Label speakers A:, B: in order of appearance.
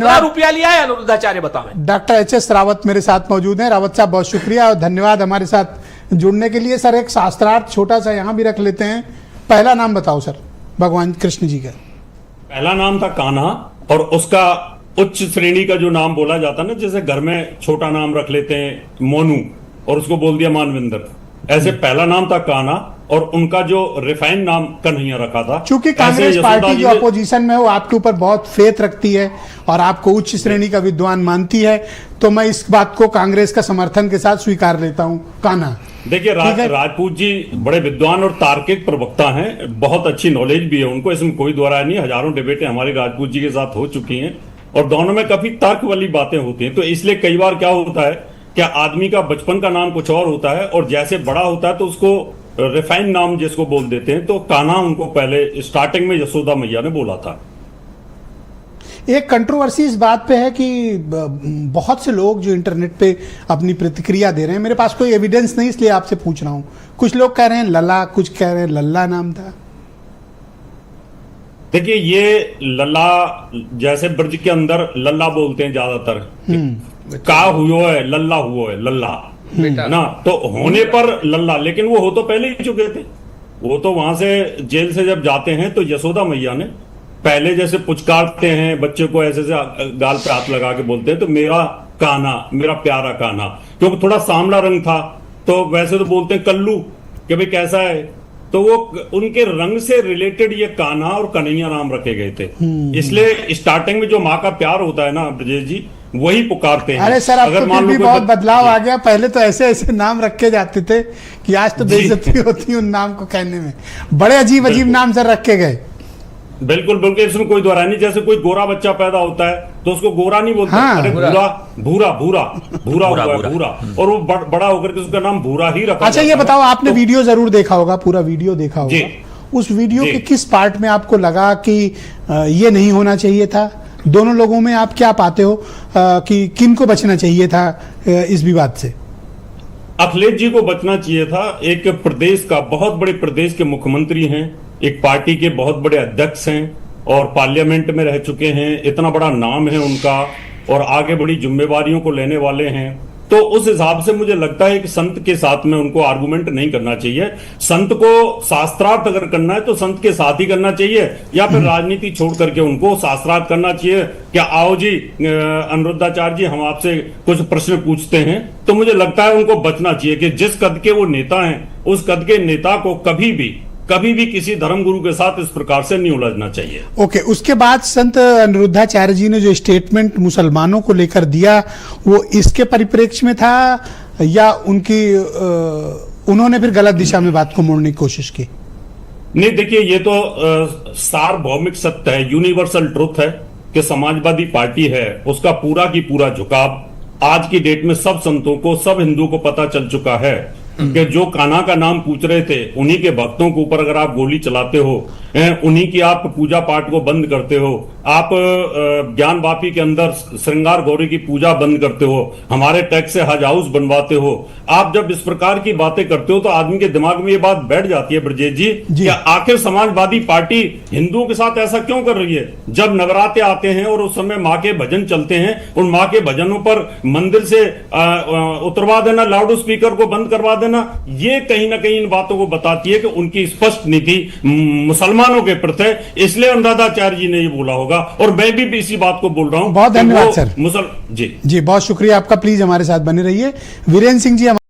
A: रुपया लिया है अनुरुद्धाचार्य, बताओ।
B: Doctor HS. रावत मेरे साथ मौजूद हैं। रावत साहब बहुत शुक्रिया और धन्यवाद हमारे साथ जुड़ने के लिए। सर एक शास्त्रार्थ छोटा सा यहाँ भी रख लेते हैं। पहला नाम बताओ सर भगवान कृष्ण जी का।
C: पहला नाम था कान्हा और उसका उच्च श्रेणी का जो नाम बोला जाता ना, जैसे घर में छोटा नाम रख लेते हैं मोनू और उसको बोल दिया मानविंदर, ऐसे पहला नाम था कान्हा और उनका जो रिफाइंड नाम कन्हैया रखा था।
B: चूंकि कांग्रेस पार्टी जो अपोजिशन में हो आपके ऊपर बहुत फेथ रखती है और आपको उच्च श्रेणी का विद्वान मानती है, तो मैं इस बात को कांग्रेस का समर्थन के साथ स्वीकार लेता हूं। कान्हा
C: देखिए, राजपूत जी बड़े विद्वान और तार्किक प्रवक्ता हैं, बहुत अच्छी नॉलेज भी है उनको, इसमें कोई दोहराय नहीं। हजारों डिबेटें हमारी राजपूत जी के साथ हो चुकी हैं और दोनों में काफी तर्क वाली बातें होती हैं। तो इसलिए कई बार क्या होता है, क्या आदमी का बचपन का नाम कुछ और होता है और जैसे बड़ा होता है तो उसको रिफाइंड नाम जिसको बोल देते हैं। तो कान्हा उनको पहले स्टार्टिंग में यशोदा मैया ने बोला था।
B: एक कंट्रोवर्सी इस बात पे है कि बहुत से लोग जो इंटरनेट पे अपनी प्रतिक्रिया दे रहे हैं, मेरे पास कोई एविडेंस नहीं इसलिए आपसे पूछ रहा हूं, कुछ लोग कह रहे हैं लला, कुछ कह रहे हैं लल्ला नाम था।
C: देखिए, ये लल्ला जैसे ब्रज के अंदर लल्ला बोलते हैं ज्यादातर, का हुआ है लल्ला हुआ है लल्ला ना, तो होने पर लल्ला, लेकिन वो हो तो पहले ही चुके थे। वो तो वहां से जेल से जब जाते हैं तो यशोदा मैया ने पहले जैसे पुचकारते हैं बच्चे को, ऐसे से गाल पे हाथ लगा के बोलते हैं तो मेरा कान्हा, मेरा प्यारा कान्हा, क्योंकि थोड़ा सांवला रंग था तो वैसे तो बोलते हैं कल्लू कि भाई कैसा है, तो वो उनके रंग से रिलेटेड ये कान्हा और कन्हैया नाम रखे गए थे। इसलिए स्टार्टिंग में जो माँ का प्यार होता है ना ब्रजेश जी, वही पुकारते हैं।
B: अरे सर अब तो फिर भी बहुत बदलाव आ गया, पहले तो ऐसे ऐसे नाम रखे जाते थे कि आज तो बेइज्जती होती है उन नाम को कहने में। बड़े अजीब अजीब नाम सर रखे गए।
C: बिल्कुल बिल्कुल, इसमें कोई दोहराय नहीं। जैसे कोई गोरा बच्चा पैदा होता है तो उसको गोरा नहीं बोलते,
B: हाँ,
C: अरे भूरा भूरा भूरा भूरा हुआ है भूरा, और वो बड़ा होकर के उसका नाम भूरा ही रखा।
B: अच्छा ये बताओ, आपने वीडियो जरूर देखा होगा, पूरा वीडियो देखा होगा, उस वीडियो के किस पार्ट में आपको लगा कि ये नहीं होना चाहिए था? दोनों लोगों में आप क्या पाते हो कि किन को बचना चाहिए था इस विवाद से?
C: अखिलेश जी को बचना चाहिए था। एक प्रदेश का बहुत बड़े प्रदेश के मुख्यमंत्री हैं, एक पार्टी के बहुत बड़े अध्यक्ष हैं और पार्लियामेंट में रह चुके हैं, इतना बड़ा नाम है उनका और आगे बड़ी जिम्मेवारियों को लेने वाले हैं। तो उस हिसाब से मुझे लगता है कि संत के साथ में उनको आर्गुमेंट नहीं करना चाहिए। संत को शास्त्रार्थ अगर करना है तो संत के साथ ही करना चाहिए, या फिर राजनीति छोड़ करके उनको शास्त्रार्थ करना चाहिए। क्या आओ जी अनुरुद्धाचार्य जी, हम आपसे कुछ प्रश्न पूछते हैं, तो मुझे लगता है उनको बचना चाहिए कि जिस कद के वो नेता हैं उस कद के नेता को कभी भी किसी धर्मगुरु के साथ इस प्रकार से नहीं उलझना चाहिए।
B: ओके, उसके बाद संत अनुरुद्धाचार्य जी ने जो स्टेटमेंट मुसलमानों को लेकर दिया, वो इसके परिप्रेक्ष्य में था या उन्होंने फिर गलत दिशा में बात को मोड़ने की कोशिश की?
C: नहीं, देखिए ये तो सार्वभौमिक सत्य है, यूनिवर्सल ट्रुथ है कि समाजवादी पार्टी है उसका पूरा की पूरा झुकाव आज की डेट में सब संतों को, सब हिंदुओं को पता चल चुका है कि जो कान्हा का नाम पूछ रहे थे उन्हीं के भक्तों के ऊपर अगर आप गोली चलाते हो, उन्हीं की आप पूजा पाठ को बंद करते हो, आप ज्ञान वापी के अंदर श्रृंगार गौरी की पूजा बंद करते हो, हमारे टैक्स से हज हाउस बनवाते हो, आप जब इस प्रकार की बातें करते हो तो आदमी के दिमाग में ये बात बैठ जाती है ब्रजेश जी कि आखिर समाजवादी पार्टी हिंदुओं के साथ ऐसा क्यों कर रही है? जब नवरात्रे आते हैं और उस समय माँ के भजन चलते हैं, उन माँ के भजनों पर मंदिर से उतरवा देना, लाउड स्पीकर को बंद करवा देना, ये कहीं ना कहीं इन बातों को बताती है कि उनकी स्पष्ट नीति मुसलमानों के प्रति है। इसलिए अनुराधाचार्य जी ने ये बोला होगा और मैं भी इसी बात को बोल रहा हूं।
B: बहुत धन्यवाद सर।
C: जी
B: बहुत शुक्रिया आपका। प्लीज हमारे साथ बने रहिए। वीरेंद्र सिंह जी